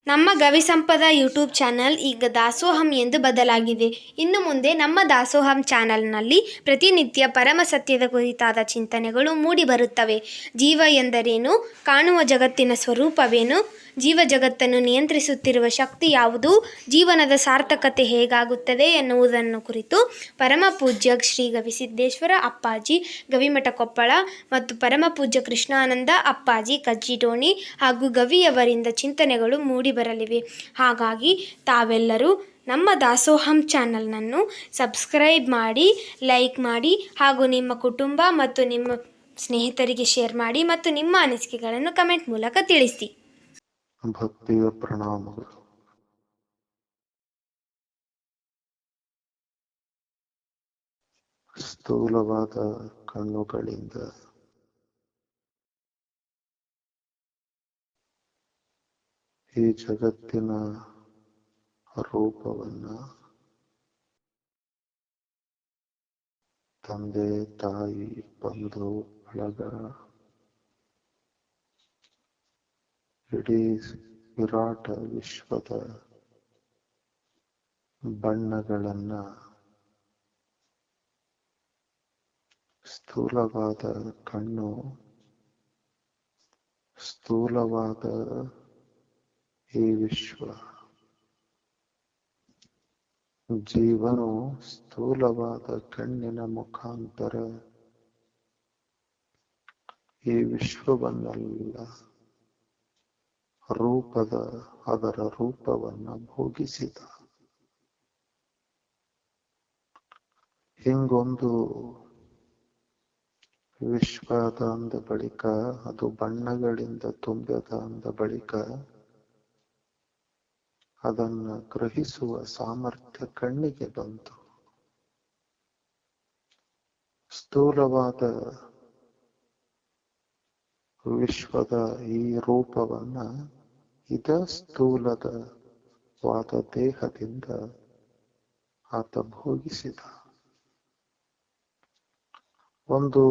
ನಮ್ಮ ಗವಿಸಂಪದ YouTube channel ಈಗ ದಾಸೋಹಂ ಎಂದು ಬದಲಾಗಿದೆ. ಇನ್ನು ಮುಂದೆ ನಮ್ಮ ದಾಸೋಹಂ ಚಾನಲ್ನಲ್ಲಿ ಪ್ರತಿನಿತ್ಯ ಪರಮ ಸತ್ಯದ ಕುರಿತಾದ ಚಿಂತನೆಗಳು ಮೂಡಿ ಬರುತ್ತವೆ. ಜೀವ ಎಂದರೇನು? ಕಾಣುವ ಜಗತ್ತಿನ ಸ್ವರೂಪವೇನು? ಜೀವ ಜಗತ್ತನ್ನು ನಿಯಂತ್ರಿಸುತ್ತಿರುವ ಶಕ್ತಿ ಯಾವುದು? ಜೀವನದ ಸಾರ್ಥಕತೆ ಹೇಗಾಗುತ್ತದೆ ಎನ್ನುವುದನ್ನು ಕುರಿತು ಪರಮ ಪೂಜ್ಯ ಶ್ರೀ ಗವಿಸಿದ್ದೇಶ್ವರ ಅಪ್ಪಾಜಿ ಗವಿಮಠ ಕೊಪ್ಪಳ ಮತ್ತು ಪರಮ ಪೂಜ್ಯ ಕೃಷ್ಣಾನಂದ ಅಪ್ಪಾಜಿ ಕಜ್ಜಿಡೋಣಿ ಹಾಗೂ ಗವಿಯವರಿಂದ ಚಿಂತನೆಗಳು ಮೂಡಿ ಬರಲಿವೆ. ಹಾಗಾಗಿ ತಾವೆಲ್ಲರೂ ನಮ್ಮ ದಾಸೋಹಂ ಚಾನಲ್ನನ್ನು ಸಬ್ಸ್ಕ್ರೈಬ್ ಮಾಡಿ, ಲೈಕ್ ಮಾಡಿ ಹಾಗೂ ನಿಮ್ಮ ಕುಟುಂಬ ಮತ್ತು ನಿಮ್ಮ ಸ್ನೇಹಿತರಿಗೆ ಶೇರ್ ಮಾಡಿ ಮತ್ತು ನಿಮ್ಮ ಅನಿಸಿಕೆಗಳನ್ನು ಕಮೆಂಟ್ ಮೂಲಕ ತಿಳಿಸಿ. ಭಕ್ತಿಯ ಪ್ರಣಾಮಗಳು. ಸ್ಥೂಲವಾದ ಕಣ್ಣುಗಳಿಂದ ಈ ಜಗತ್ತಿನ ರೂಪವನ್ನ, ತಂದೆ ತಾಯಿ ಬಂಧು ಬಳಗ, ಇಡೀ ವಿರಾಟ ವಿಶ್ವದ ಬಣ್ಣಗಳನ್ನ ಸ್ಥೂಲವಾದ ಕಣ್ಣು, ಸ್ಥೂಲವಾದ ಈ ವಿಶ್ವ, ಜೀವನು ಸ್ಥೂಲವಾದ ಕಣ್ಣಿನ ಮುಖಾಂತರ ಈ ವಿಶ್ವವನ್ನೆಲ್ಲ ಅದರ ರೂಪವನ್ನ ಭೋಗಿಸಿದ. ಹಿಂಗೊಂದು ವಿಶ್ವದ ಅಂದ ಬಳಿಕ, ಅದು ಬಣ್ಣಗಳಿಂದ ತುಂಬಿದ ಅಂದ ಬಳಿಕ, ಅದನ್ನ ಗ್ರಹಿಸುವ ಸಾಮರ್ಥ್ಯ ಕಣ್ಣಿಗೆ ಬಂತು. ಸ್ಥೂಲವಾದ ವಿಶ್ವದ ಈ ರೂಪವನ್ನ ಸ್ಥೂಲವಾದ ದೇಹದಿಂದ ಆತ ಭೋಗಿಸಿದ. ಒಂದು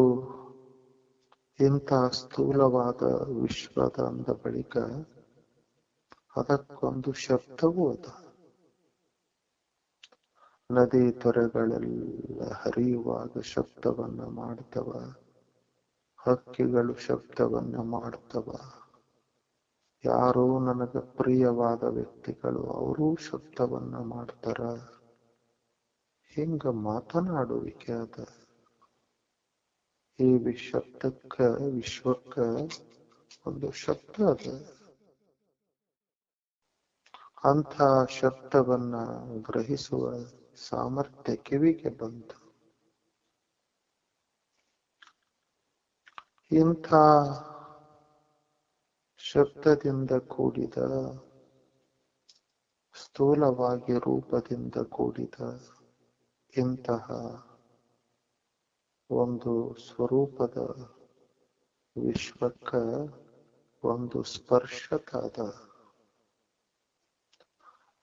ಇಂಥ ಸ್ಥೂಲವಾದ ವಿಶ್ವದ ಅಂದ ಬಳಿಕ ಅದಕ್ಕೊಂದು ಶಬ್ದವೂ ಅದ. ನದಿ ತೊರೆಗಳೆಲ್ಲ ಹರಿಯುವಾಗ ಶಬ್ದವನ್ನ ಮಾಡ್ತವ, ಹಕ್ಕಿಗಳು ಶಬ್ದವನ್ನ ಮಾಡ್ತವ, ಯಾರೋ ನನಗ ಪ್ರಿಯವಾದ ವ್ಯಕ್ತಿಗಳು ಅವರೂ ಶಬ್ದವನ್ನ ಮಾಡ್ತಾರ. ಹಿಂಗ ಮಾತನಾಡುವಿಕೆ ಅದ. ಈ ವಿಶ್ವಕ್ಕ ಒಂದು ಶಬ್ದ ಅದ. ಅಂಥ ಶಬ್ದವನ್ನ ಗ್ರಹಿಸುವ ಸಾಮರ್ಥ್ಯ ಕಿವಿಗೆ ಬಂತು. ಇಂಥ ಶಬ್ದದಿಂದ ಕೂಡಿದ, ಸ್ಥೂಲವಾಗಿ ರೂಪದಿಂದ ಕೂಡಿದ ಇಂತಹ ಒಂದು ಸ್ವರೂಪದ ವಿಶ್ವಕ್ಕ ಒಂದು ಸ್ಪರ್ಶಕಾದ.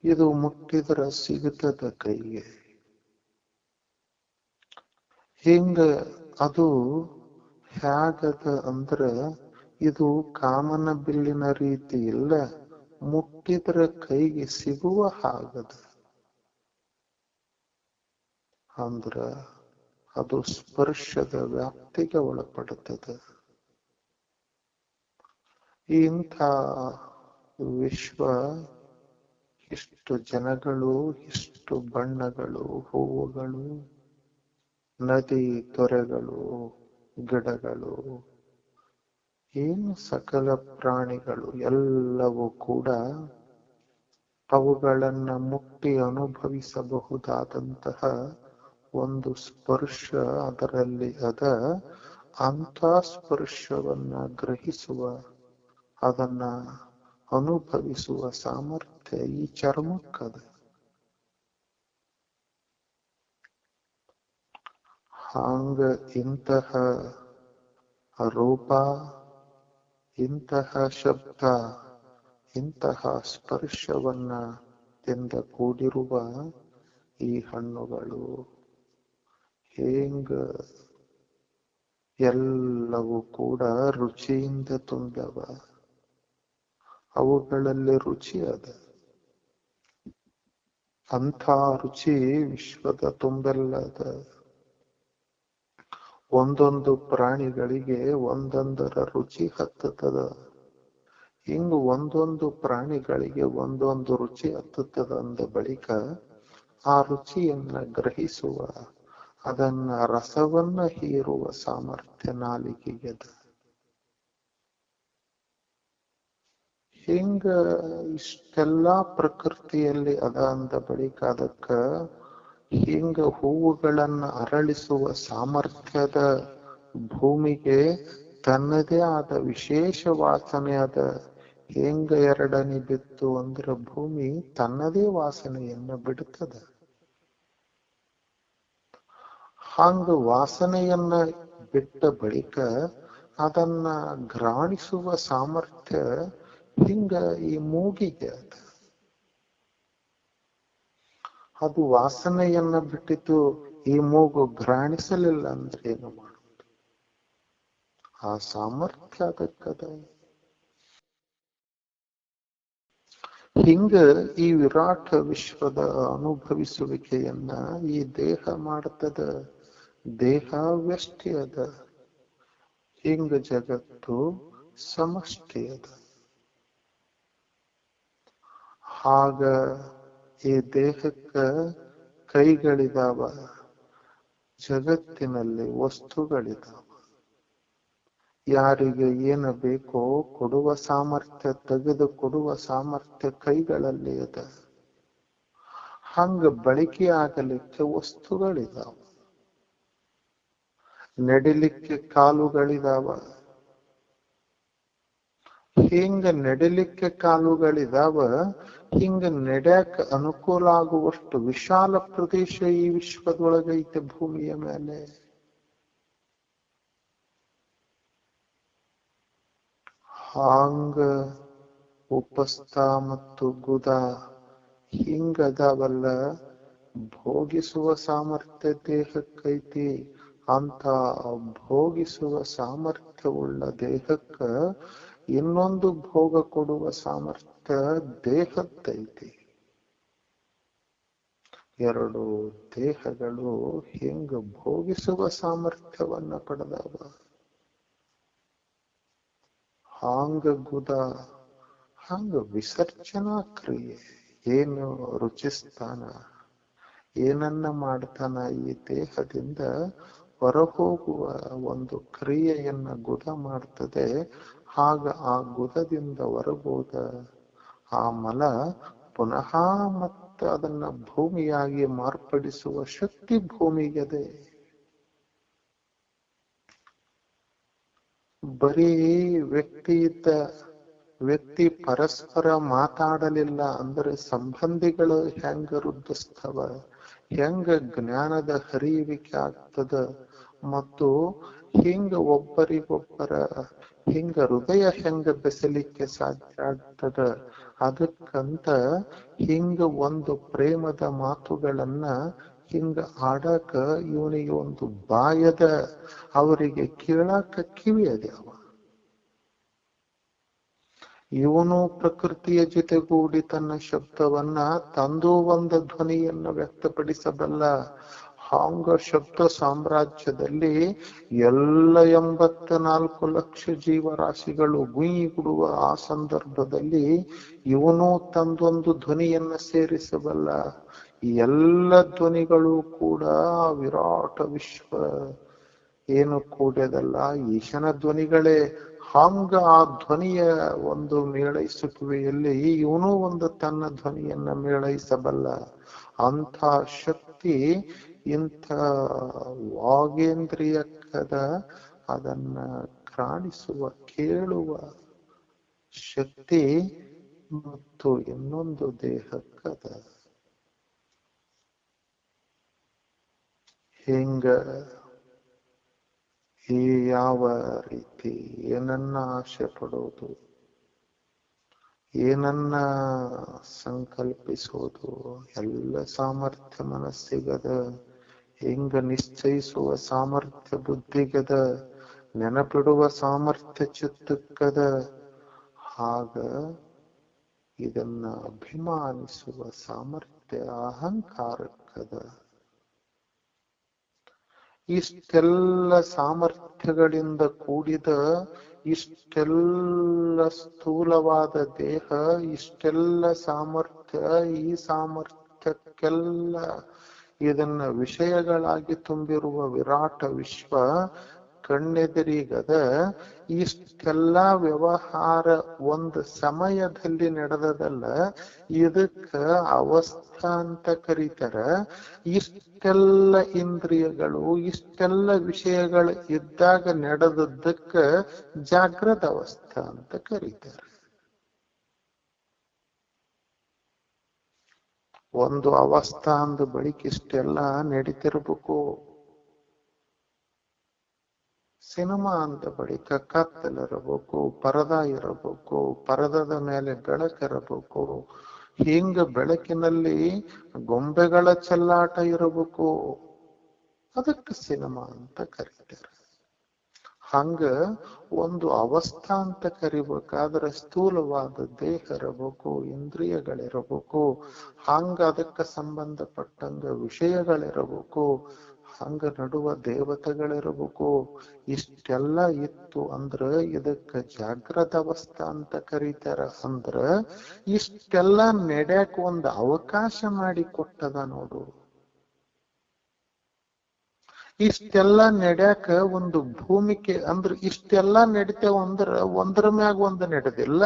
ಇದು ಮುಟ್ಟಿದ್ರ ಸಿಗುತ್ತದ ಕೈಗೆ. ಹಿಂಗ ಅದು ಹ್ಯಾಗದ ಅಂದ್ರ, ಇದು ಕಾಮನ ಬಿಲ್ಲಿನ ರೀತಿ ಇಲ್ಲ, ಮುಟ್ಟಿದ್ರ ಕೈಗೆ ಸಿಗುವ ಹಾಗದ. ಅಂದ್ರ ಅದು ಸ್ಪರ್ಶದ ವ್ಯಾಪ್ತಿಗೆ ಒಳಪಡುತ್ತದೆ. ಇಂಥ ವಿಶ್ವ, ಇಷ್ಟು ಜನಗಳು, ಇಷ್ಟು ಬಣ್ಣಗಳು, ಹೂವುಗಳು, ನದಿ ತೊರೆಗಳು, ಗಿಡಗಳು, ಏನು ಸಕಲ ಪ್ರಾಣಿಗಳು ಎಲ್ಲವೂ ಕೂಡ ಅವುಗಳನ್ನ ಮುಟ್ಟಿ ಅನುಭವಿಸಬಹುದಾದಂತಹ ಒಂದು ಸ್ಪರ್ಶ ಅದರಲ್ಲಿ ಅದ. ಅಂಥ ಸ್ಪರ್ಶವನ್ನ ಗ್ರಹಿಸುವ, ಅದನ್ನ ಅನುಭವಿಸುವ ಸಾಮರ್ಥ್ಯ ಈ ಚರ್ಮಕ್ಕದ. ಹಾಂಗ ಇಂತಹ ರೂಪ, ಇಂತಹ ಶಬ್ದ, ಇಂತಹ ಸ್ಪರ್ಶವನ್ನ ದಿಂದ ಕೂಡಿರುವ ಈ ಹಣ್ಣುಗಳು ಹೇಂಗ ಎಲ್ಲವೂ ಕೂಡ ರುಚಿಯಿಂದ ತುಂಬ್ಯವ. ಅವುಗಳಲ್ಲಿ ರುಚಿ ಅದ. ಅಂಥ ರುಚಿ ವಿಶ್ವದ ತುಂಬೆಲ್ಲದ. ಒಂದೊಂದು ಪ್ರಾಣಿಗಳಿಗೆ ಒಂದೊಂದರ ರುಚಿ ಹತ್ತದ. ಹಿಂಗ ಒಂದೊಂದು ಪ್ರಾಣಿಗಳಿಗೆ ಒಂದೊಂದು ರುಚಿ ಹತ್ತುತ್ತದೆ ಅಂದ ಬಳಿಕ ಆ ರುಚಿಯನ್ನ ಗ್ರಹಿಸುವ, ಅದನ್ನ ರಸವನ್ನ ಹೀರುವ ಸಾಮರ್ಥ್ಯ ನಾಲಿಗೆಗೆದ. ಹಿಂಗ ಇಷ್ಟೆಲ್ಲಾ ಪ್ರಕೃತಿಯಲ್ಲಿ ಅದ ಅಂದ ಬಳಿಕ ಅದಕ್ಕ ಹಿಂಗ ಹೂವುಗಳನ್ನ ಅರಳಿಸುವ ಸಾಮರ್ಥ್ಯದ ಭೂಮಿಗೆ ತನ್ನದೇ ಆದ ವಿಶೇಷ ವಾಸನೆ ಅದ. ಹೆಂಗ ಎರಡನೇ ಬಿತ್ತು ಅಂದ್ರ ಭೂಮಿ ತನ್ನದೇ ವಾಸನೆಯನ್ನ ಬಿಡುತ್ತದ. ಹಂಗ ವಾಸನೆಯನ್ನ ಬಿಟ್ಟ ಬಳಿಕ ಅದನ್ನ ಘ್ರಾಣಿಸುವ ಸಾಮರ್ಥ್ಯ ಹಿಂಗ ಈ ಮೂಗಿಗೆ ಅದ. ಅದು ವಾಸನೆಯನ್ನ ಬಿಟ್ಟಿತು, ಈ ಮೂಗು ಘ್ರಾಣಿಸಲಿಲ್ಲ ಅಂದ್ರೆ ಏನು ಮಾಡುವುದು? ಆ ಸಾಮರ್ಥ್ಯ ಅದಕ್ಕದ. ಹಿಂಗ ಈ ವಿರಾಟ ವಿಶ್ವದ ಅನುಭವಿಸುವಿಕೆಯನ್ನ ಈ ದೇಹ ಮಾಡ್ತದ. ದೇಹ ವ್ಯಷ್ಟಿ ಅದ. ಹಿಂಗ ಜಗತ್ತು ಸಮಷ್ಟಿ ಅದ. ಆಗ ಈ ದೇಹಕ್ಕ ಕೈಗಳಿದಾವ, ಜಗತ್ತಿನಲ್ಲಿ ವಸ್ತುಗಳಿದಾವ. ಯಾರಿಗೆ ಏನು ಬೇಕೋ ಕೊಡುವ ಸಾಮರ್ಥ್ಯ, ತೆಗೆದು ಕೊಡುವ ಸಾಮರ್ಥ್ಯ ಕೈಗಳಲ್ಲಿ ಅದ. ಹಂಗ ಬಳಕೆ ಆಗಲಿಕ್ಕೆ ವಸ್ತುಗಳಿದಾವ. ನಡಿಲಿಕ್ಕೆ ಕಾಲುಗಳಿದಾವ. ಹಿಂಗ ನಡಿಲಿಕ್ಕೆ ಕಾಲುಗಳಿದಾವ. ಹಿಂಗ ನಡ್ಯಾಕ ಅನುಕೂಲ ಆಗುವಷ್ಟು ವಿಶಾಲ ಪ್ರದೇಶ ಈ ವಿಶ್ವದೊಳಗೈತೆ ಭೂಮಿಯ ಮೇಲೆ. ಹಾಂಗ ಉಪಸ್ಥ ಮತ್ತು ಗುದ ಹಿಂಗದವಲ್ಲ, ಭೋಗಿಸುವ ಸಾಮರ್ಥ್ಯ ದೇಹಕ್ಕೈತಿ. ಅಂತ ಭೋಗಿಸುವ ಸಾಮರ್ಥ್ಯವುಳ್ಳ ದೇಹಕ್ಕ ಇನ್ನೊಂದು ಭೋಗ ಕೊಡುವ ಸಾಮರ್ಥ್ಯ ದೇಹದ್ದೈತಿ. ಎರಡು ದೇಹಗಳು ಹಿಂಗ ಭೋಗಿಸುವ ಸಾಮರ್ಥ್ಯವನ್ನ ಪಡೆದವ. ಹಾಂಗ ಗುದ, ಹಂಗ ವಿಸರ್ಜನಾ ಕ್ರಿಯೆ. ಏನು ರುಚಿಸ್ತಾನ, ಏನನ್ನ ಮಾಡ್ತಾನ, ಈ ದೇಹದಿಂದ ಹೊರಹೋಗುವ ಒಂದು ಕ್ರಿಯೆಯನ್ನ ಗುದ ಮಾಡ್ತದೆ. ಆಗ ಆ ಗುದದಿಂದ ಹೊರಗೋದ ಆ ಮಲ ಪುನಃ ಮತ್ತೆ ಅದನ್ನ ಭೂಮಿಯಾಗಿ ಮಾರ್ಪಡಿಸುವ ಶಕ್ತಿ ಭೂಮಿಗಿದೆ. ಬರೀ ವ್ಯಕ್ತಿ ಪರಸ್ಪರ ಮಾತಾಡಲಿಲ್ಲ ಅಂದ್ರೆ ಸಂಬಂಧಿಗಳು ಹೆಂಗ ವೃದ್ಧಿಸ್ತವ, ಹೆಂಗ ಜ್ಞಾನದ ಹರಿಯುವಿಕೆ ಆಗ್ತದ, ಮತ್ತು ಹಿಂಗ ಒಬ್ಬರಿಗೊಬ್ಬರ ಹಿಂಗ ಹೃದಯ ಹೆಂಗ ಬೆಸಲಿಕ್ಕೆ ಸಾಧ್ಯ ಆಗ್ತದ. ಅದಕ್ಕಂತ ಹಿಂಗ ಒಂದು ಪ್ರೇಮದ ಮಾತುಗಳನ್ನ ಹಿಂಗ ಆಡಾಕ ಇವನಿಗೆ ಒಂದು ಬಾಯದ, ಅವರಿಗೆ ಕೇಳಾಕ ಕಿವಿ ಅದ್ಯಾವ. ಇವನು ಪ್ರಕೃತಿಯ ಜೊತೆಗೂಡಿ ತನ್ನ ಶಬ್ದವನ್ನ ತಂದು ಒಂದು ಧ್ವನಿಯನ್ನ ವ್ಯಕ್ತಪಡಿಸಬಲ್ಲ. ಹಾಂಗ ಶಬ್ದ ಸಾಮ್ರಾಜ್ಯದಲ್ಲಿ ಎಲ್ಲ 84 ಲಕ್ಷ ಜೀವರಾಶಿಗಳು ಗುಡುವ ಆ ಸಂದರ್ಭದಲ್ಲಿ ಇವನು ತಂದೊಂದು ಧ್ವನಿಯನ್ನ ಸೇರಿಸಬಲ್ಲ. ಎಲ್ಲ ಧ್ವನಿಗಳು ಕೂಡ ವಿರಾಟ ವಿಶ್ವ ಏನು ಕೂಡ್ಯದಲ್ಲ, ಈಶನ ಧ್ವನಿಗಳೇ. ಹಂಗ ಆ ಧ್ವನಿಯ ಒಂದು ಮೇಳೈಸುವಿಕೆಯಲ್ಲಿ ಇವನು ಒಂದು ತನ್ನ ಧ್ವನಿಯನ್ನ ಮೇಳೈಸಬಲ್ಲ. ಅಂಥ ಶಕ್ತಿ ಇಂಥ ವಾಗೇಂದ್ರಿಯಕ್ಕದ. ಅದನ್ನ ಕಾಣಿಸುವ ಕೇಳುವ ಶಕ್ತಿ ಮತ್ತು ಇನ್ನೊಂದು ದೇಹಕ್ಕದ. ಹಿಂಗ ಈ ಯಾವ ರೀತಿ ಏನನ್ನ ಆಸೆ ಪಡೋದು, ಏನನ್ನ ಸಂಕಲ್ಪಿಸೋದು, ಎಲ್ಲ ಸಾಮರ್ಥ್ಯ ಮನಸ್ಸಿಗದ. ಹಿಂಗ ನಿಶ್ಚಯಿಸುವ ಸಾಮರ್ಥ್ಯ ಬುದ್ಧಿಗದ. ನೆನಪಿಡುವ ಸಾಮರ್ಥ್ಯ ಚಿತ್ತಕ್ಕದ. ಆಗ ಇದನ್ನ ಅಭಿಮಾನಿಸುವ ಸಾಮರ್ಥ್ಯ ಅಹಂಕಾರಕ್ಕದ. ಇಷ್ಟೆಲ್ಲ ಸಾಮರ್ಥ್ಯಗಳಿಂದ ಕೂಡಿದ ಇಷ್ಟೆಲ್ಲ ಸ್ಥೂಲವಾದ ದೇಹ, ಇಷ್ಟೆಲ್ಲ ಸಾಮರ್ಥ್ಯ, ಈ ಸಾಮರ್ಥ್ಯಕ್ಕೆಲ್ಲ ಇದನ್ನ ವಿಷಯಗಳಾಗಿ ತುಂಬಿರುವ ವಿರಾಟ ವಿಶ್ವ ಕಣ್ಣೆದುರಿಗದ. ಇಷ್ಟೆಲ್ಲ ವ್ಯವಹಾರ ಒಂದು ಸಮಯದಲ್ಲಿ ನಡೆದದಲ್ಲ, ಇದಕ್ಕ ಅವಸ್ಥಾ ಅಂತ ಕರೀತಾರ. ಇಷ್ಟೆಲ್ಲ ಇಂದ್ರಿಯಗಳು, ಇಷ್ಟೆಲ್ಲ ವಿಷಯಗಳು ಇದ್ದಾಗ ನಡೆದದ್ದಕ್ಕ ಜಾಗೃತ ಅವಸ್ಥಾ ಅಂತ ಕರೀತಾರೆ. ಒಂದು ಅವಸ್ಥಾ ಅಂದ ಬಳಿಕ ಇಷ್ಟೆಲ್ಲ ನಡೀತಿರ್ಬೇಕು. ಸಿನಿಮಾ ಅಂದ ಬಳಿಕ ಕತ್ತಲಿರಬೇಕು, ಪರದ ಇರಬೇಕು, ಪರದದ ಮೇಲೆ ಬೆಳಕಿರಬೇಕು. ಹಿಂಗ ಬೆಳಕಿನಲ್ಲಿ ಗೊಂಬೆಗಳ ಚೆಲ್ಲಾಟ ಇರಬೇಕು. ಅದಕ್ಕೆ ಸಿನಿಮಾ ಅಂತ ಕರೀತಾರೆ. ಹಂಗ ಒಂದು ಅವಸ್ಥಾ ಅಂತ ಕರಿಬೇಕಾದ್ರೆ ಸ್ಥೂಲವಾದ ದೇಹ ಇರಬೇಕು, ಇಂದ್ರಿಯಗಳಿರಬೇಕು. ಹಂಗ ಅದಕ್ಕೆ ಸಂಬಂಧಪಟ್ಟಂಗ ವಿಷಯಗಳಿರಬೇಕು. ಹಂಗ ನಡುವ ದೇವತೆಗಳಿರಬೇಕು. ಇಷ್ಟೆಲ್ಲ ಇತ್ತು ಅಂದ್ರ ಇದಕ್ಕ ಜಾಗೃತ ಅವಸ್ಥಾ ಅಂತ ಕರೀತಾರ. ಅಂದ್ರ ಇಷ್ಟೆಲ್ಲ ನಡೆಯಕ್ ಒಂದು ಅವಕಾಶ ಮಾಡಿ ಕೊಟ್ಟದ ನೋಡು. ಇಷ್ಟೆಲ್ಲ ನಡೆಯಕ ಒಂದು ಭೂಮಿಕೆ ಅಂದ್ರ ಇಷ್ಟೆಲ್ಲ ನಡಿತೇವ ಅಂದ್ರ ಒಂದ್ರ ಮ್ಯಾಗ ಒಂದು ನಡೆದಿಲ್ಲ.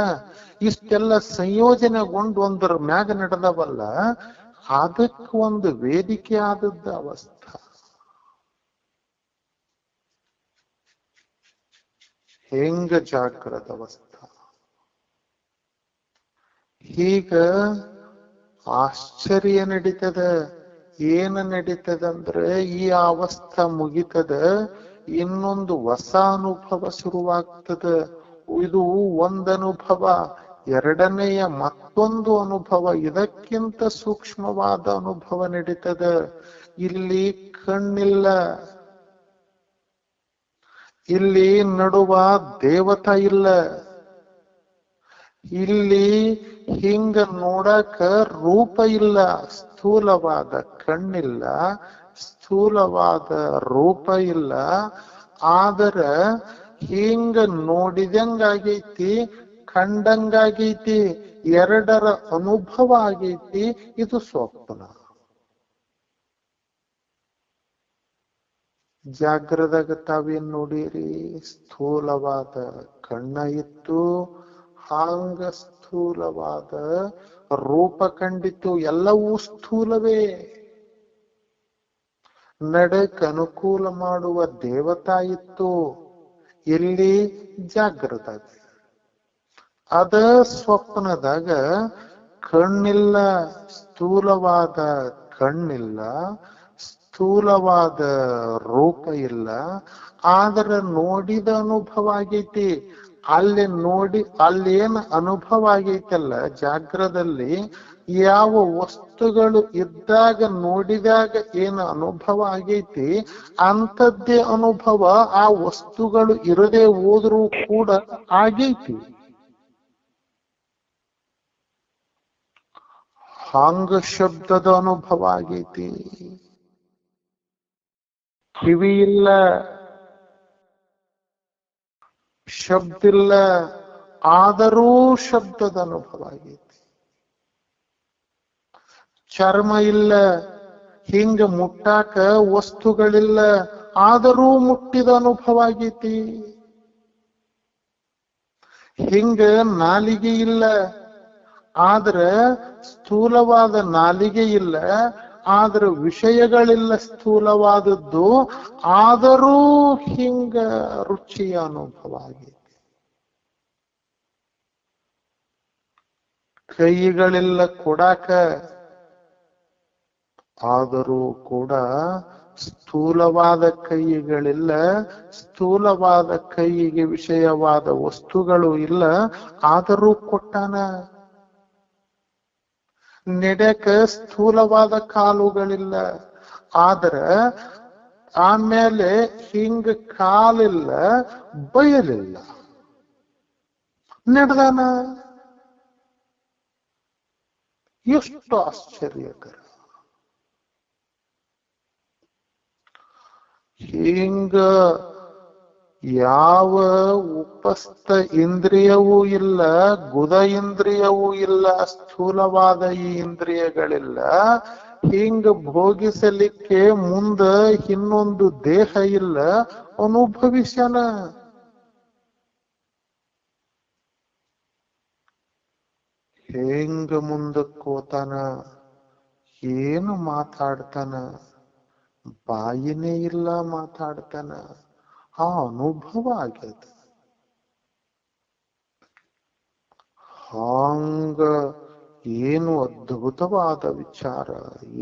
ಇಷ್ಟೆಲ್ಲ ಸಂಯೋಜನೆಗೊಂಡು ಒಂದ್ರ ಮ್ಯಾಗ ನಡೆದವಲ್ಲ, ಅದಕ್ಕ ಒಂದು ವೇದಿಕೆ ಆದದ್ದ ಅವಸ್ಥಾ. ಹೆಂಗ ಜಾಗೃತ ಅವಸ್ಥಾ. ಈಗ ಆಶ್ಚರ್ಯ ನಡೀತದ. ಏನ ನಡೀತದಂದ್ರೆ ಈ ಅವಸ್ಥಾ ಮುಗಿತದ, ಇನ್ನೊಂದು ಹೊಸ ಅನುಭವ ಶುರುವಾಗ್ತದ. ಇದು ಒಂದ್ ಅನುಭವ. ಎರಡನೆಯ ಮತ್ತೊಂದು ಅನುಭವ, ಇದಕ್ಕಿಂತ ಸೂಕ್ಷ್ಮವಾದ ಅನುಭವ ನಡೀತದ. ಇಲ್ಲಿ ಕಣ್ಣಿಲ್ಲ, ಇಲ್ಲಿ ನಡುವ ದೇವತಾ ಇಲ್ಲ, ಇಲ್ಲಿ ಹಿಂಗ ನೋಡಕ ರೂಪ ಇಲ್ಲ. ಸ್ಥೂಲವಾದ ಕಣ್ಣಿಲ್ಲ, ಸ್ಥೂಲವಾದ ರೂಪ ಇಲ್ಲ. ಆದರ ಹಿಂಗ ನೋಡಿದಂಗಾಗೈತಿ, ಕಂಡಂಗಾಗೈತಿ, ಎರಡರ ಅನುಭವ ಆಗೈತಿ. ಇದು ಸ್ವಪ್ನ. ಜಾಗ್ರದಾಗ ತಾವೇನ್ ನೋಡಿರಿ? ಸ್ಥೂಲವಾದ ಕಣ್ಣ ಇತ್ತು, ಹಾಂಗ ಸ್ಥೂಲವಾದ ರೂಪ ಕಂಡಿತು. ಎಲ್ಲವೂ ಸ್ಥೂಲವೇ. ನಡಕ್ ಅನುಕೂಲ ಮಾಡುವ ದೇವತಾ ಇತ್ತು. ಇಲ್ಲಿ ಜಾಗೃತದಾಗ. ಅದ ಸ್ವಪ್ನದಾಗ ಕಣ್ಣಿಲ್ಲ, ಸ್ಥೂಲವಾದ ಕಣ್ಣಿಲ್ಲ, ಸ್ಥೂಲವಾದ ರೂಪ ಇಲ್ಲ. ಆದ್ರೆ ನೋಡಿದ ಅನುಭವ ಆಗೈತಿ. ಅಲ್ಲಿ ನೋಡಿ ಅಲ್ಲೇನ್ ಅನುಭವ ಆಗೈತಲ್ಲ ಜಾಗ್ರದಲ್ಲಿ, ಯಾವ ವಸ್ತುಗಳು ಇದ್ದಾಗ ನೋಡಿದಾಗ ಏನು ಅನುಭವ ಆಗೈತಿ ಅಂಥದ್ದೇ ಅನುಭವ ಆ ವಸ್ತುಗಳು ಇರದೇ ಹೋದ್ರೂ ಕೂಡ ಆಗೈತಿ. ಹಂಗ ಶಬ್ದದ ಅನುಭವ ಆಗೈತಿ. ಕಿವಿ ಇಲ್ಲ, ಶಬ್ದ ಇಲ್ಲ, ಆದರೂ ಶಬ್ದದ ಅನುಭವ ಆಗೈತಿ. ಚರ್ಮ ಇಲ್ಲ, ಹಿಂಗ ಮುಟ್ಟಾಕ ವಸ್ತುಗಳಿಲ್ಲ, ಆದರೂ ಮುಟ್ಟಿದ ಅನುಭವ ಆಗೈತಿ. ಹಿಂಗ ನಾಲಿಗೆ ಇಲ್ಲ, ಆದ್ರ ಸ್ಥೂಲವಾದ ನಾಲಿಗೆ ಇಲ್ಲ, ಆದ್ರ ವಿಷಯಗಳಿಲ್ಲ ಸ್ಥೂಲವಾದದ್ದು, ಆದರೂ ಹಿಂಗ ರುಚಿಯ ಅನುಭವ ಆಗೈತಿ. ಕೈಗಳಿಲ್ಲ ಕೊಡಾಕ, ಆದರೂ ಕೂಡ ಸ್ಥೂಲವಾದ ಕೈಗಳಿಲ್ಲ, ಸ್ಥೂಲವಾದ ಕೈಗೆ ವಿಷಯವಾದ ವಸ್ತುಗಳು ಇಲ್ಲ, ಆದರೂ ಕೊಟ್ಟಾನ. ನೆಡಕ ಸ್ಥೂಲವಾದ ಕಾಲುಗಳಿಲ್ಲ, ಆದ್ರ ಆಮೇಲೆ ಹಿಂಗ ಕಾಲಿಲ್ಲ, ಬಯಲಿಲ್ಲ, ನಡೆದಾನ. ಎಷ್ಟು ಆಶ್ಚರ್ಯಕರ. ಹಿಂಗ ಯಾವ ಉಪಸ್ಥ ಇಂದ್ರಿಯವೂ ಇಲ್ಲ, ಗುದ ಇಂದ್ರಿಯವೂ ಇಲ್ಲ, ಸ್ಥೂಲವಾದ ಈ ಇಂದ್ರಿಯಗಳಿಲ್ಲ. ಹಿಂಗ ಭೋಗಿಸಲಿಕ್ಕೆ ಮುಂದ ಇನ್ನೊಂದು ದೇಹ ಇಲ್ಲ, ಅನುಭವಿಸನ. ಹೆಂಗ ಮುಂದಕ್ಕೆ ಹೋತಾನ, ಏನು ಮಾತಾಡ್ತಾನ, ಬಾಯಿನೇ ಇಲ್ಲ ಮಾತಾಡ್ತಾನ. ಆ ಅನುಭವ ಆಗ್ಯದ. ಹಾಂಗ ಏನು ಅದ್ಭುತವಾದ ವಿಚಾರ,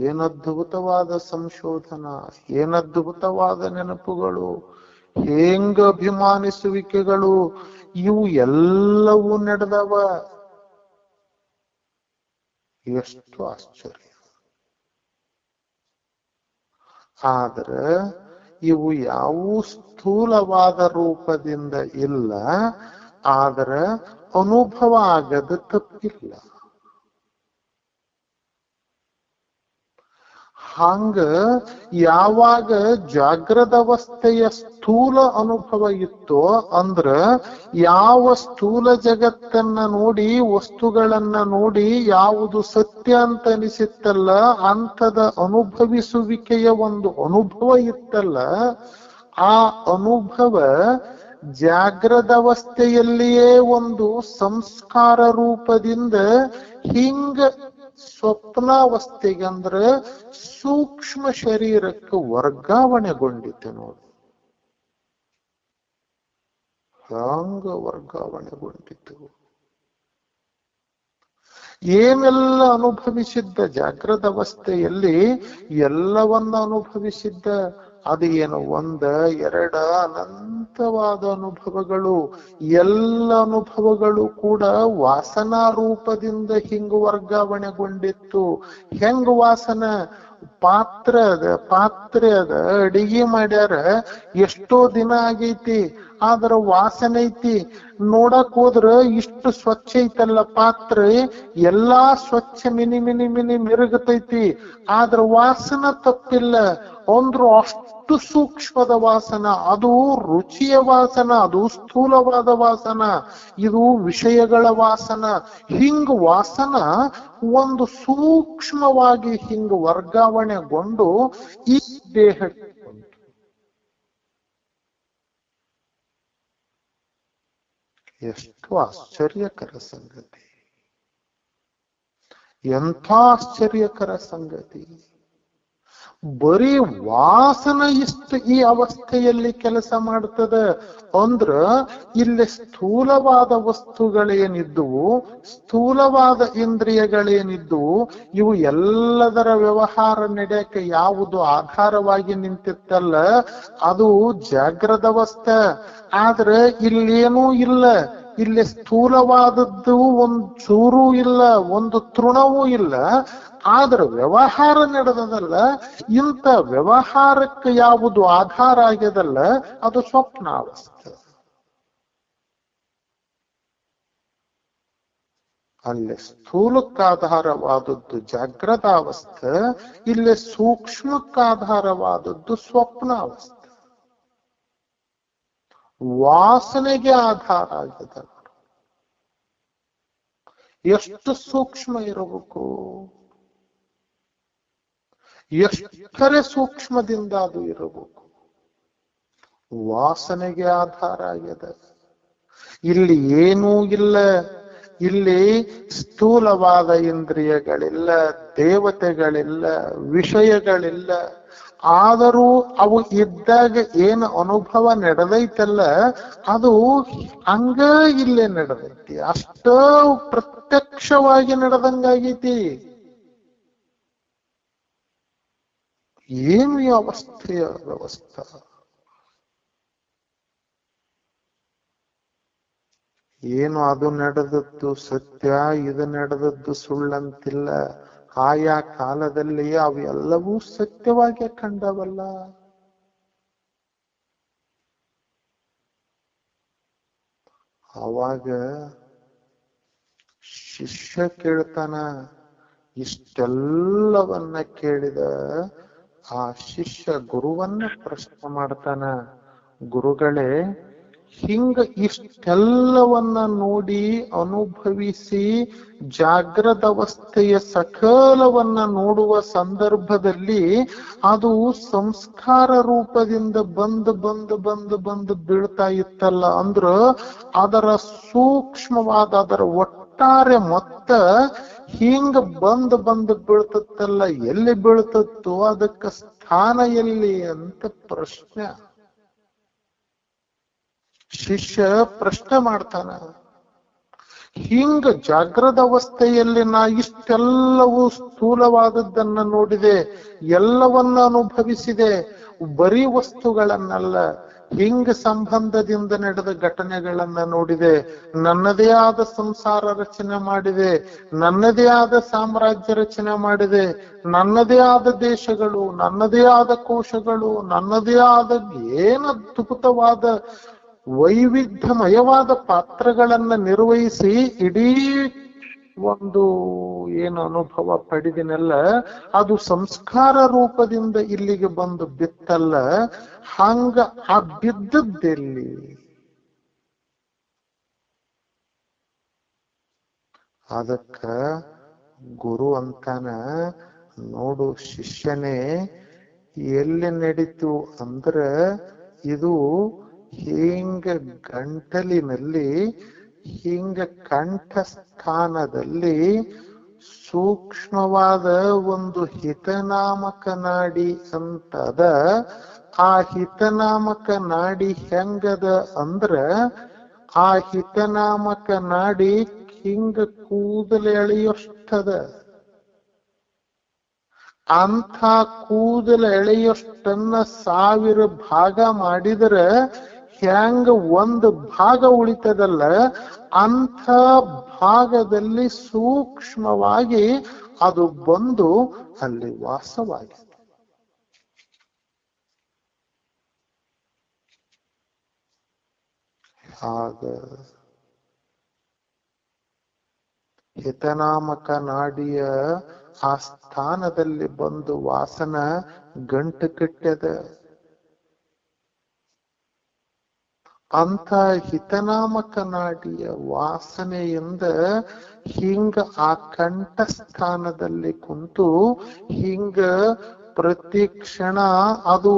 ಏನು ಅದ್ಭುತವಾದ ಸಂಶೋಧನಾ, ಏನು ಅದ್ಭುತವಾದ ನೆನಪುಗಳು, ಹೆಂಗ ಅಭಿಮಾನಿಸುವಿಕೆಗಳು, ಇವು ಎಲ್ಲವೂ ನಡೆದವ. ಎಷ್ಟು ಆಶ್ಚರ್ಯ. ಆದ್ರೆ ಇವು ಯಾವ ಸ್ಥೂಲವಾದ ರೂಪದಿಂದ ಇಲ್ಲ, ಆದ್ರೆ ಅನುಭವ ಆಗದ ತಪ್ಪಿಲ್ಲ. ಹಂಗ ಯಾವಾಗ ಜಾಗ್ರದ ಅವಸ್ಥೆಯ ಸ್ಥೂಲ ಅನುಭವ ಇತ್ತೋ, ಅಂದ್ರ ಯಾವ ಸ್ಥೂಲ ಜಗತ್ತನ್ನ ನೋಡಿ, ವಸ್ತುಗಳನ್ನ ನೋಡಿ ಯಾವುದು ಸತ್ಯ ಅಂತ ಅನಿಸಿತ್ತಲ್ಲ, ಅಂಥದ ಅನುಭವಿಸುವಿಕೆಯ ಒಂದು ಅನುಭವ ಇತ್ತಲ್ಲ, ಆ ಅನುಭವ ಜಾಗ್ರದ ಅವಸ್ಥೆಯಲ್ಲಿಯೇ ಒಂದು ಸಂಸ್ಕಾರ ರೂಪದಿಂದ ಹಿಂಗ ಸ್ವಪ್ನಾವಸ್ಥೆಗೆ ಅಂದ್ರೆ ಸೂಕ್ಷ್ಮ ಶರೀರಕ್ಕೆ ವರ್ಗಾವಣೆಗೊಂಡಿತು ನೋಡಿ. ಹಂಗ ವರ್ಗಾವಣೆಗೊಂಡಿತು. ಏನೆಲ್ಲ ಅನುಭವಿಸಿದ್ದ ಜಾಗ್ರದ ಅವಸ್ಥೆಯಲ್ಲಿ, ಎಲ್ಲವನ್ನ ಅನುಭವಿಸಿದ್ದ. ಅದು ಏನು ಒಂದ ಎರಡ ಅನಂತವಾದ ಅನುಭವಗಳು. ಎಲ್ಲ ಅನುಭವಗಳು ಕೂಡ ವಾಸನಾ ರೂಪದಿಂದ ಹಿಂಗ ವರ್ಗಾವಣೆಗೊಂಡಿತ್ತು. ಹೆಂಗ ವಾಸನ? ಪಾತ್ರೆ ಅದ, ಅಡಿಗೆ ಮಾಡ್ಯಾರ, ಎಷ್ಟೋ ದಿನ ಆಗೈತಿ, ಆದ್ರ ವಾಸನೆ ಐತಿ. ನೋಡಕ್ ಹೋದ್ರ ಇಷ್ಟು ಸ್ವಚ್ಛ ಐತಲ್ಲ ಪಾತ್ರೆ, ಎಲ್ಲಾ ಸ್ವಚ್ಛ ಮಿನಿ ಮಿನಿ ಮಿನಿ ಮಿರುಗತೈತಿ, ಆದ್ರ ವಾಸನ ತಪ್ಪಿಲ್ಲ. ಅಂದ್ರು ಅಷ್ಟು ಸೂಕ್ಷ್ಮದ ವಾಸನ. ಅದು ರುಚಿಯ ವಾಸನ, ಅದು ಸ್ಥೂಲವಾದ ವಾಸನ, ಇದು ವಿಷಯಗಳ ವಾಸನ. ಹಿಂಗ ವಾಸನ ಒಂದು ಸೂಕ್ಷ್ಮವಾಗಿ ಹಿಂಗ ವರ್ಗಾವಣೆಗೊಂಡು ಈ ದೇಹಕ್ಕೆ ಬಂತು. ಎಷ್ಟು ಆಶ್ಚರ್ಯಕರ ಸಂಗತಿ, ಎಂಥ ಆಶ್ಚರ್ಯಕರ ಸಂಗತಿ. ಬರೀ ವಾಸನ ಇಷ್ಟು ಈ ಅವಸ್ಥೆಯಲ್ಲಿ ಕೆಲಸ ಮಾಡ್ತದ ಅಂದ್ರ, ಇಲ್ಲಿ ಸ್ಥೂಲವಾದ ವಸ್ತುಗಳೇನಿದ್ದುವು, ಸ್ಥೂಲವಾದ ಇಂದ್ರಿಯಗಳೇನಿದ್ದುವು, ಇವು ಎಲ್ಲದರ ವ್ಯವಹಾರ ನಡೆಯಕ್ಕೆ ಯಾವುದು ಆಧಾರವಾಗಿ ನಿಂತಿತ್ತಲ್ಲ, ಅದು ಜಾಗ್ರದ ಅವಸ್ಥೆ. ಆದ್ರೆ ಇಲ್ಲೇನೂ ಇಲ್ಲ. ಇಲ್ಲಿ ಸ್ಥೂಲವಾದದ್ದು ಒಂದು ಚೂರೂ ಇಲ್ಲ, ಒಂದು ತೃಣವೂ ಇಲ್ಲ. ಆದ್ರೆ ವ್ಯವಹಾರ ನಡೆದದಲ್ಲ, ಇಂಥ ವ್ಯವಹಾರಕ್ಕೆ ಯಾವುದು ಆಧಾರ ಆಗ್ಯದಲ್ಲ, ಅದು ಸ್ವಪ್ನಾವಸ್ಥೆ. ಅಲ್ಲಿ ಸ್ಥೂಲಕ್ಕಾಧಾರವಾದದ್ದು ಜಾಗ್ರತಾವಸ್ಥೆ, ಇಲ್ಲಿ ಸೂಕ್ಷ್ಮಕ್ಕಾಧಾರವಾದದ್ದು ಸ್ವಪ್ನಾವಸ್ಥೆ. ವಾಸನೆಗೆ ಆಧಾರ ಆಗ್ಯದ. ಎಷ್ಟು ಸೂಕ್ಷ್ಮ ಇರಬೇಕು, ಎಷ್ಟರೆ ಸೂಕ್ಷ್ಮದಿಂದ ಅದು ಇರಬೇಕು. ವಾಸನೆಗೆ ಆಧಾರ ಆಗ್ಯದ. ಇಲ್ಲಿ ಏನೂ ಇಲ್ಲ. ಇಲ್ಲಿ ಸ್ಥೂಲವಾದ ಇಂದ್ರಿಯಗಳಿಲ್ಲ, ದೇವತೆಗಳಿಲ್ಲ, ವಿಷಯಗಳಿಲ್ಲ. ಆದರೂ ಅವು ಇದ್ದಾಗ ಏನು ಅನುಭವ ನಡೆದೈತಲ್ಲ, ಅದು ಹಂಗ ಇಲ್ಲೇ ನಡೆದೈತಿ. ಅಷ್ಟ ಪ್ರತ್ಯಕ್ಷವಾಗಿ ನಡೆದಂಗಾಗೈತಿ. ಏನು ಈ ಅವಸ್ಥೆಯ ವ್ಯವಸ್ಥೆ? ಏನು ಅದು ನಡೆದದ್ದು ಸತ್ಯ, ಇದು ನಡೆದದ್ದು ಸುಳ್ಳಂತಿಲ್ಲ. ಆಯಾ ಕಾಲದಲ್ಲಿ ಅವೆಲ್ಲವೂ ಸತ್ಯವಾಗಿ ಕಂಡವಲ್ಲ. ಆವಾಗ ಶಿಷ್ಯ ಕೇಳ್ತಾನ, ಇಷ್ಟೆಲ್ಲವನ್ನ ಕೇಳಿದ ಆ ಶಿಷ್ಯ ಗುರುವನ್ನ ಪ್ರಶ್ನೆ ಮಾಡ್ತಾನ, ಗುರುಗಳೇ, ಹಿಂಗ ಇಷ್ಟೆಲ್ಲವನ್ನ ನೋಡಿ ಅನುಭವಿಸಿ ಜಾಗ್ರದ ಅವಸ್ಥೆಯ ಸಕಲವನ್ನ ನೋಡುವ ಸಂದರ್ಭದಲ್ಲಿ ಅದು ಸಂಸ್ಕಾರ ರೂಪದಿಂದ ಬಂದು ಬೀಳ್ತಾ ಇತ್ತಲ್ಲ, ಅಂದ್ರ ಅದರ ಸೂಕ್ಷ್ಮವಾದ ಅದರ ಒಟ್ಟಾರೆ ಮೊತ್ತ ಹಿಂಗ ಬಂದು ಬೀಳ್ತತ್ತಲ್ಲ, ಎಲ್ಲಿ ಬೀಳ್ತತ್ತೋ ಅದಕ್ಕ ಸ್ಥಾನ ಎಲ್ಲಿ ಅಂತ ಪ್ರಶ್ನೆ ಶಿಷ್ಯ ಪ್ರಶ್ನೆ ಮಾಡ್ತಾನ. ಹಿಂಗ ಜಾಗ್ರದ ಅವಸ್ಥೆಯಲ್ಲಿ ನಾ ಇಷ್ಟೆಲ್ಲವೂ ಸ್ಥೂಲವಾದದ್ದನ್ನ ನೋಡಿದೆ, ಎಲ್ಲವನ್ನ ಅನುಭವಿಸಿದೆ, ಬರೀ ವಸ್ತುಗಳನ್ನಲ್ಲ, ಹಿಂಗ ಸಂಬಂಧದಿಂದ ನಡೆದ ಘಟನೆಗಳನ್ನ ನೋಡಿದೆ, ನನ್ನದೇ ಆದ ಸಂಸಾರ ರಚನೆ ಮಾಡಿದೆ, ನನ್ನದೇ ಆದ ಸಾಮ್ರಾಜ್ಯ ರಚನೆ ಮಾಡಿದೆ, ನನ್ನದೇ ಆದ ದೇಶಗಳು, ನನ್ನದೇ ಆದ ಕೋಶಗಳು, ನನ್ನದೇ ಆದ ಏನದ್ಭುತವಾದ ವೈವಿಧ್ಯಮಯವಾದ ಪಾತ್ರಗಳನ್ನ ನಿರ್ವಹಿಸಿ ಇಡೀ ಒಂದು ಏನು ಅನುಭವ ಪಡೆದಿನಲ್ಲ, ಅದು ಸಂಸ್ಕಾರ ರೂಪದಿಂದ ಇಲ್ಲಿಗೆ ಬಂದು ಬಿತ್ತಲ್ಲ, ಹಂಗ ಆ ಬಿದ್ದದ್ದೆಲ್ಲಿ? ಅದಕ್ಕ ಗುರು ಅಂತಾನ, ನೋಡು ಶಿಷ್ಯನೇ, ಎಲ್ಲಿ ನಡೀತು ಅಂದ್ರ ಇದು ಹಿಂಗ ಗಂಟಲಿನಲ್ಲಿ, ಹಿಂಗ ಕಂಠಸ್ಥಾನದಲ್ಲಿ ಸೂಕ್ಷ್ಮವಾದ ಒಂದು ಹಿತನಾಮಕ ನಾಡಿ ಅಂತದ. ಆ ಹಿತನಾಮಕ ನಾಡಿ ಹೆಂಗದ ಅಂದ್ರ, ಆ ಹಿತನಾಮಕ ನಾಡಿ ಹಿಂಗ ಕೂದಲೆಳೆಯಷ್ಟದ. ಅಂಥ ಕೂದಲು ಎಳೆಯಷ್ಟನ್ನ 1000 ಭಾಗ ಮಾಡಿದರೆ ಹೆಂಗ ಒಂದು ಭಾಗ ಉಳಿತದಲ್ಲ, ಅಂಥ ಭಾಗದಲ್ಲಿ ಸೂಕ್ಷ್ಮವಾಗಿ ಅದು ಬಂದು ಅಲ್ಲಿ ವಾಸವಾಗಿದೆ. ಆಗ ಹಿತನಾಮಕ ನಾಡಿಯ ಆ ಸ್ಥಾನದಲ್ಲಿ ಬಂದು ವಾಸನ ಗಂಟು ಕಟ್ಟದ. ಅಂತ ಹಿತನಾಮಕ ನಾಡಿಯ ವಾಸನೆಯಿಂದ ಹಿಂಗ ಆ ಕಂಠಸ್ಥಾನದಲ್ಲಿ ಕುಂತು ಹಿಂಗ ಪ್ರತಿ ಕ್ಷಣ ಅದು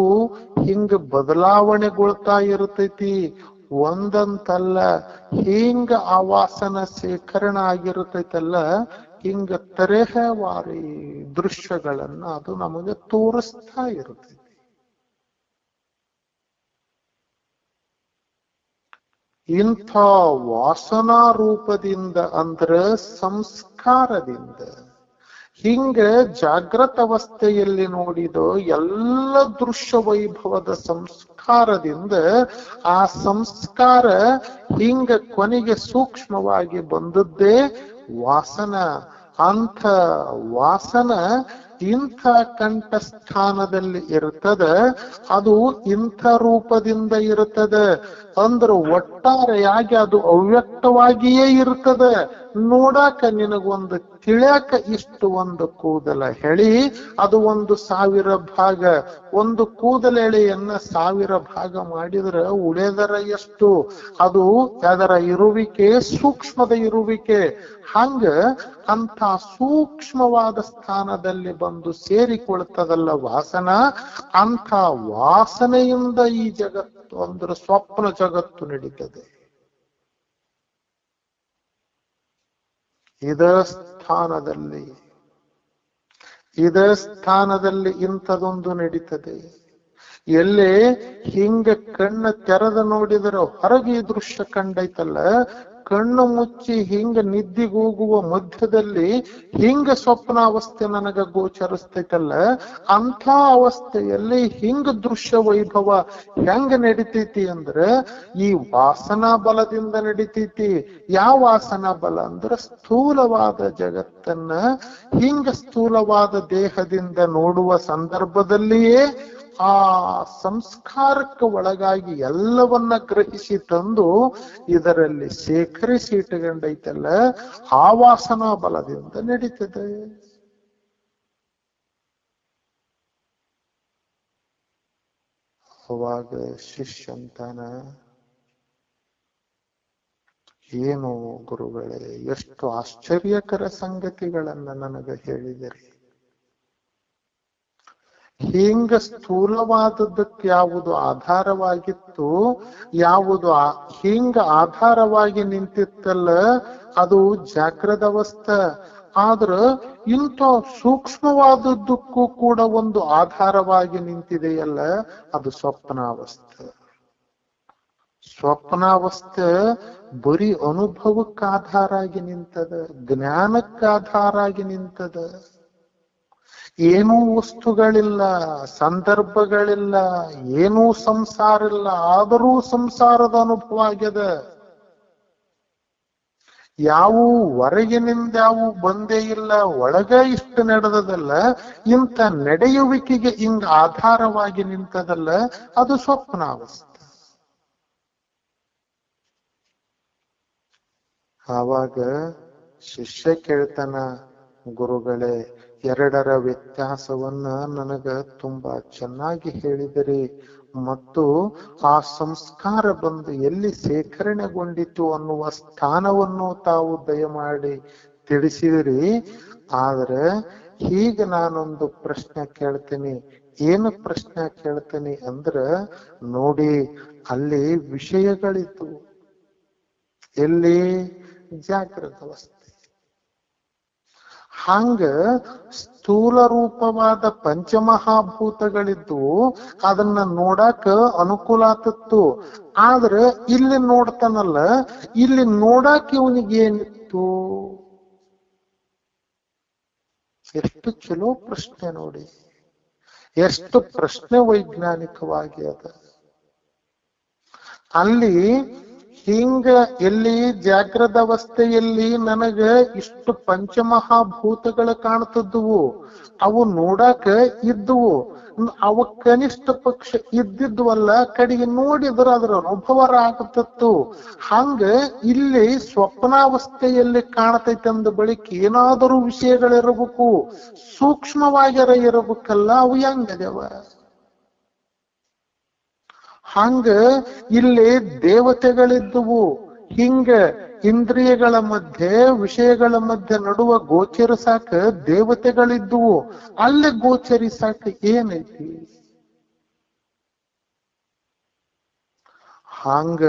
ಹಿಂಗ ಬದಲಾವಣೆಗೊಳ್ತಾ ಇರ್ತೈತಿ. ಒಂದಂತಲ್ಲ, ಹಿಂಗ ಆ ವಾಸನ ಶೇಖರಣ ಆಗಿರ್ತೈತಲ್ಲ, ಹಿಂಗ ತರಹವಾರಿ ದೃಶ್ಯಗಳನ್ನ ಅದು ನಮಗೆ ತೋರಿಸ್ತಾ ಇರ್ತೈತಿ. ಇಂಥ ವಾಸನಾ ರೂಪದಿಂದ ಅಂದ್ರ ಸಂಸ್ಕಾರದಿಂದ ಹಿಂಗ ಜಾಗೃತ ಅವಸ್ಥೆಯಲ್ಲಿ ನೋಡಿದೋ ಎಲ್ಲ ದೃಶ್ಯ ವೈಭವದ ಸಂಸ್ಕಾರದಿಂದ ಆ ಸಂಸ್ಕಾರ ಹಿಂಗ ಕೊನೆಗೆ ಸೂಕ್ಷ್ಮವಾಗಿ ಬಂದದ್ದೇ ವಾಸನ. ಅಂಥ ವಾಸನ ಇಂಥ ಕಂಠಸ್ಥಾನದಲ್ಲಿ ಇರ್ತದ, ಅದು ಇಂಥ ರೂಪದಿಂದ ಇರ್ತದ. ಅಂದ್ರೆ ಒಟ್ಟಾರೆಯಾಗಿ ಅದು ಅವ್ಯಕ್ತವಾಗಿಯೇ ಇರ್ತದ. ನೋಡಾಕ ನಿನಗೊಂದು ತಿಳಿಯಾಕ ಇಷ್ಟು ಒಂದು ಕೂದಲ ಹೆಳಿ ಅದು 1000 ಭಾಗ. ಒಂದು ಕೂದಲೆಳೆಯನ್ನ 1000 ಭಾಗ ಮಾಡಿದ್ರೆ ಉಳಿದರ ಎಷ್ಟು? ಅದು ಅದರ ಇರುವಿಕೆ ಸೂಕ್ಷ್ಮದ ಇರುವಿಕೆ. ಹಂಗ ಅಂತ ಸೂಕ್ಷ್ಮವಾದ ಸ್ಥಾನದಲ್ಲಿ ಬಂದು ಸೇರಿಕೊಳ್ತದಲ್ಲ ವಾಸನ. ಅಂಥ ವಾಸನೆಯಿಂದ ಈ ಜಗತ್ತು ಅಂದ್ರೆ ಸ್ವಪ್ನ ಜಗತ್ತು ನಡೀತದೆ. ಇದ ಸ್ಥಾನದಲ್ಲಿ ಇಂಥದೊಂದು ನಡೀತದೆ. ಎಲ್ಲೇ ಹಿಂಗ ಕಣ್ಣ ತೆರೆದ ನೋಡಿದರೆ ಹೊರಗೆ ಈ ದೃಶ್ಯ ಕಂಡೈತಲ್ಲ, ಕಣ್ಣು ಮುಚ್ಚಿ ಹಿಂಗ ನಿದ್ದಿಗೋಗುವ ಮಧ್ಯದಲ್ಲಿ ಹಿಂಗ ಸ್ವಪ್ನಾವಸ್ಥೆ ನನಗ ಗೋಚರಿಸ್ತೈತಲ್ಲ, ಅಂಥ ಅವಸ್ಥೆಯಲ್ಲಿ ಹಿಂಗ ದೃಶ್ಯ ವೈಭವ ಹೆಂಗ ನಡಿತೈತಿ ಅಂದ್ರೆ ಈ ವಾಸನಾ ಬಲದಿಂದ ನಡಿತೈತಿ. ಯಾವ ವಾಸನಾ ಬಲ ಅಂದ್ರೆ ಸ್ಥೂಲವಾದ ಜಗತ್ತನ್ನ ಹಿಂಗ ಸ್ಥೂಲವಾದ ದೇಹದಿಂದ ನೋಡುವ ಸಂದರ್ಭದಲ್ಲಿಯೇ ಆ ಸಂಸ್ಕಾರಕ್ಕೆ ಒಳಗಾಗಿ ಎಲ್ಲವನ್ನ ಗ್ರಹಿಸಿ ತಂದು ಇದರಲ್ಲಿ ಶೇಖರಿಸಿ ಇಟ್ಟುಕೊಂಡೈತಲ್ಲ, ಆ ವಾಸನಾ ಬಲದಿಂದ ನಡೀತದೆ. ಅವಾಗ ಶಿಷ್ಯ ಅಂತಾನ, ಏನು ಗುರುಗಳೇ, ಎಷ್ಟು ಆಶ್ಚರ್ಯಕರ ಸಂಗತಿಗಳನ್ನ ನನಗೆ ಹೇಳಿದಿರಿ. ಹಿಂಗ ಸ್ಥೂಲವಾದದ್ದಕ್ಕೆ ಯಾವುದು ಆಧಾರವಾಗಿತ್ತು, ಯಾವುದು ಹಿಂಗ ಆಧಾರವಾಗಿ ನಿಂತಿತ್ತಲ್ಲ ಅದು ಜಾಗೃತ ಅವಸ್ಥೆ. ಆದ್ರ ಇಂಥ ಸೂಕ್ಷ್ಮವಾದದ್ದಕ್ಕೂ ಕೂಡ ಒಂದು ಆಧಾರವಾಗಿ ನಿಂತಿದೆಯಲ್ಲ, ಅದು ಸ್ವಪ್ನಾವಸ್ಥೆ. ಸ್ವಪ್ನಾವಸ್ಥೆ ಬರೀ ಅನುಭವಕ್ಕೆ ಆಧಾರ ಆಗಿ ನಿಂತದ, ಜ್ಞಾನಕ್ಕೆ ಆಧಾರ ಆಗಿ ನಿಂತದ. ಏನೂ ವಸ್ತುಗಳಿಲ್ಲ, ಸಂದರ್ಭಗಳಿಲ್ಲ, ಏನೂ ಸಂಸಾರ ಇಲ್ಲ, ಆದರೂ ಸಂಸಾರದ ಅನುಭವ ಆಗ್ಯದ. ಯಾವ ಹೊರಗಿನಿಂದ ಯಾವ ಬಂದೇ ಇಲ್ಲ, ಒಳಗ ಇಷ್ಟು ನಡೆದದಲ್ಲ. ಇಂಥ ನಡೆಯುವಿಕೆಗೆ ಹಿಂಗ ಆಧಾರವಾಗಿ ನಿಂತದಲ್ಲ, ಅದು ಸ್ವಪ್ನಾವಸ್ಥೆ. ಆವಾಗ ಶಿಷ್ಯ ಕೇಳ್ತಾನ, ಗುರುಗಳೇ, ಎರಡರ ವ್ಯತ್ಯಾಸವನ್ನ ನನಗ ತುಂಬಾ ಚೆನ್ನಾಗಿ ಹೇಳಿದಿರಿ, ಮತ್ತು ಆ ಸಂಸ್ಕಾರ ಬಂದು ಎಲ್ಲಿ ಶೇಖರಣೆಗೊಂಡಿತು ಅನ್ನುವ ಸ್ಥಾನವನ್ನು ತಾವು ದಯಮಾಡಿ ತಿಳಿಸಿದಿರಿ. ಆದ್ರೆ ಈಗ ನಾನೊಂದು ಪ್ರಶ್ನೆ ಕೇಳ್ತೀನಿ. ಏನು ಪ್ರಶ್ನೆ ಕೇಳ್ತೀನಿ ಅಂದ್ರ, ನೋಡಿ, ಅಲ್ಲಿ ವಿಷಯಗಳಿತ್ತು. ಎಲ್ಲಿ? ಜಾಗೃತ ಅವಸ್ಥೆ. ಹಂಗ ಸ್ಥೂಲ ರೂಪವಾದ ಪಂಚಮಹಾಭೂತಗಳಿದ್ದು ಅದನ್ನ ನೋಡಾಕ ಅನುಕೂಲ ಆತತ್ತು. ಆದ್ರೆ ಇಲ್ಲಿ ನೋಡ್ತಾನಲ್ಲ, ಇಲ್ಲಿ ನೋಡಾಕ ಇವನಿಗೆ ಏನಿತ್ತು? ಎಷ್ಟು ಚಲೋ ಪ್ರಶ್ನೆ ನೋಡಿ, ಎಷ್ಟು ಪ್ರಶ್ನೆ ವೈಜ್ಞಾನಿಕವಾಗಿ ಅದ. ಅಲ್ಲಿ ಹಿಂಗ ಎಲ್ಲಿ ಜಾಗೃತ ಅವಸ್ಥೆಯಲ್ಲಿ ನನಗ ಇಷ್ಟು ಪಂಚಮಹಾಭೂತಗಳು ಕಾಣ್ತದ್ವು, ಅವು ನೋಡಾಕ ಇದ್ದುವು, ಅವ ಕನಿಷ್ಠ ಪಕ್ಷ ಇದ್ದಿದ್ವಲ್ಲ, ಕಡೆಗೆ ನೋಡಿದ್ರ ಅದ್ರ ಅನುಭವ ಆಗತತ್ತು. ಹಂಗ ಇಲ್ಲಿ ಸ್ವಪ್ನಾವಸ್ಥೆಯಲ್ಲಿ ಕಾಣತೈತೆ ಅಂದ ಬಳಿಕ ಏನಾದರೂ ವಿಷಯಗಳಿರಬೇಕು, ಸೂಕ್ಷ್ಮವಾಗಿರ ಇರಬೇಕಲ್ಲ, ಅವು ಹೆಂಗದ್ಯಾವ? ಹಂಗ ಇಲ್ಲಿ ದೇವತೆಗಳಿದ್ದುವು. ಹಿಂಗ ಇಂದ್ರಿಯಗಳ ಮಧ್ಯೆ ವಿಷಯಗಳ ಮಧ್ಯೆ ನಡುವ ಗೋಚರಿಸಾಕ ದೇವತೆಗಳಿದ್ದುವು. ಅಲ್ಲಿ ಗೋಚರಿಸಾಕ ಏನೈತಿ? ಹಂಗ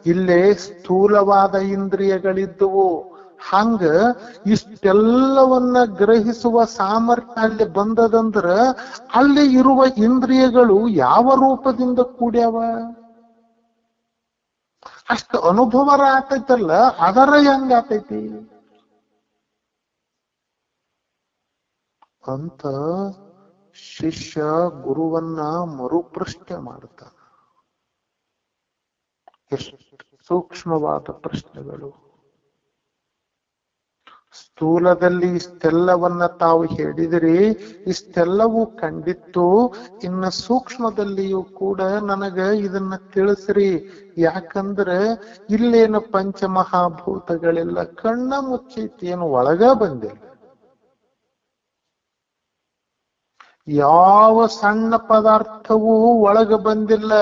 ಇಲ್ಲೇ ಸ್ಥೂಲವಾದ ಇಂದ್ರಿಯಗಳಿದ್ದುವು. ಹಂಗ ಇಷ್ಟೆಲ್ಲವನ್ನ ಗ್ರಹಿಸುವ ಸಾಮರ್ಥ್ಯ ಅಲ್ಲಿ ಬಂದದಂದ್ರ ಅಲ್ಲಿ ಇರುವ ಇಂದ್ರಿಯಗಳು ಯಾವ ರೂಪದಿಂದ ಕೂಡ್ಯಾವ? ಅಷ್ಟು ಅನುಭವ ಆತೈತಲ್ಲ, ಅದರ ಹೆಂಗ ಆತೈತಿ ಅಂತ ಶಿಷ್ಯ ಗುರುವನ್ನ ಮರುಪ್ರಶ್ನೆ ಮಾಡ್ತಾನ. ಎಷ್ಟು ಸೂಕ್ಷ್ಮವಾದ ಪ್ರಶ್ನೆಗಳು! ಸ್ಥೂಲದಲ್ಲಿ ಇಷ್ಟೆಲ್ಲವನ್ನ ತಾವು ಹೇಳಿದಿರಿ, ಇಷ್ಟೆಲ್ಲವೂ ಕಂಡಿತ್ತು. ಇನ್ನು ಸೂಕ್ಷ್ಮದಲ್ಲಿಯೂ ಕೂಡ ನನಗ ಇದನ್ನ ತಿಳಿಸ್ರಿ. ಯಾಕಂದ್ರೆ ಇಲ್ಲೇನು ಪಂಚಮಹಾಭೂತಗಳಿಲ್ಲ, ಕಣ್ಣ ಮುಚ್ಚೈತಿ, ಏನು ಒಳಗ ಬಂದಿಲ್ಲ. ಯಾವ ಸಣ್ಣ ಪದಾರ್ಥವೂ ಒಳಗ ಬಂದಿಲ್ಲ,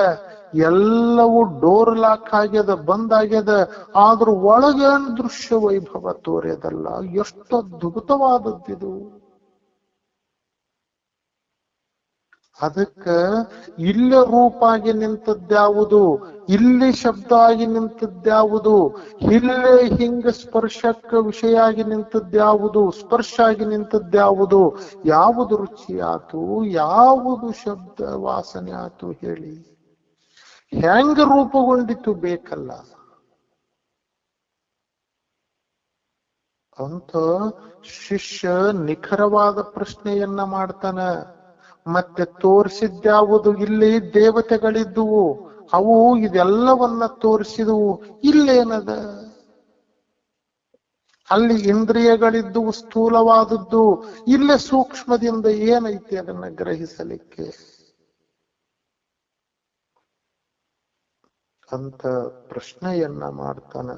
ಎಲ್ಲವೂ ಡೋರ್ ಲಾಕ್ ಆಗ್ಯದ, ಬಂದಾಗ್ಯದ. ಆದ್ರೂ ಒಳಗ ದೃಶ್ಯ ವೈಭವ ತೋರ್ಯದಲ್ಲ. ಎಷ್ಟು ಅದ್ಭುತವಾದದ್ದಿದು! ಅದಕ್ಕ ಇಲ್ಲಿ ರೂಪ ಆಗಿ ನಿಂತದ್ಯಾವುದು, ಇಲ್ಲಿ ಶಬ್ದ ಆಗಿ ನಿಂತದ್ಯಾವುದು, ಇಲ್ಲೇ ಹಿಂಗ ಸ್ಪರ್ಶಕ್ಕ ವಿಷಯ ಆಗಿ ನಿಂತದ್ಯಾವುದು, ಸ್ಪರ್ಶ ಆಗಿ ನಿಂತದ್ಯಾವುದು, ಯಾವುದು ರುಚಿ ಆತು, ಯಾವುದು ಶಬ್ದ ವಾಸನೆ ಆತು ಹೇಳಿ? ಹೆಂಗ ರೂಪುಗೊಂಡಿತು ಬೇಕಲ್ಲ ಅಂತ ಶಿಷ್ಯ ನಿಖರವಾದ ಪ್ರಶ್ನೆಯನ್ನ ಮಾಡ್ತಾನ. ಮತ್ತೆ ತೋರಿಸಿದ್ಯಾವುದು? ಇಲ್ಲಿ ದೇವತೆಗಳಿದ್ದುವು, ಅವು ಇದೆಲ್ಲವನ್ನ ತೋರಿಸಿದವು. ಇಲ್ಲೇನದ? ಅಲ್ಲಿ ಇಂದ್ರಿಯಗಳಿದ್ದುವು, ಸ್ಥೂಲವಾದದ್ದು. ಇಲ್ಲೇ ಸೂಕ್ಷ್ಮದಿಂದ ಏನೈತಿ ಅದನ್ನ ಗ್ರಹಿಸಲಿಕ್ಕೆ ಅಂತ ಪ್ರಶ್ನೆಯನ್ನ ಮಾಡ್ತಾನ.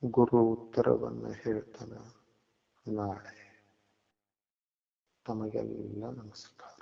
ಗುರು ಉತ್ತರವನ್ನ ಹೇಳ್ತಾನ. ನಾಳೆ. ತಮಗೆಲ್ಲ ನಮಸ್ಕಾರ.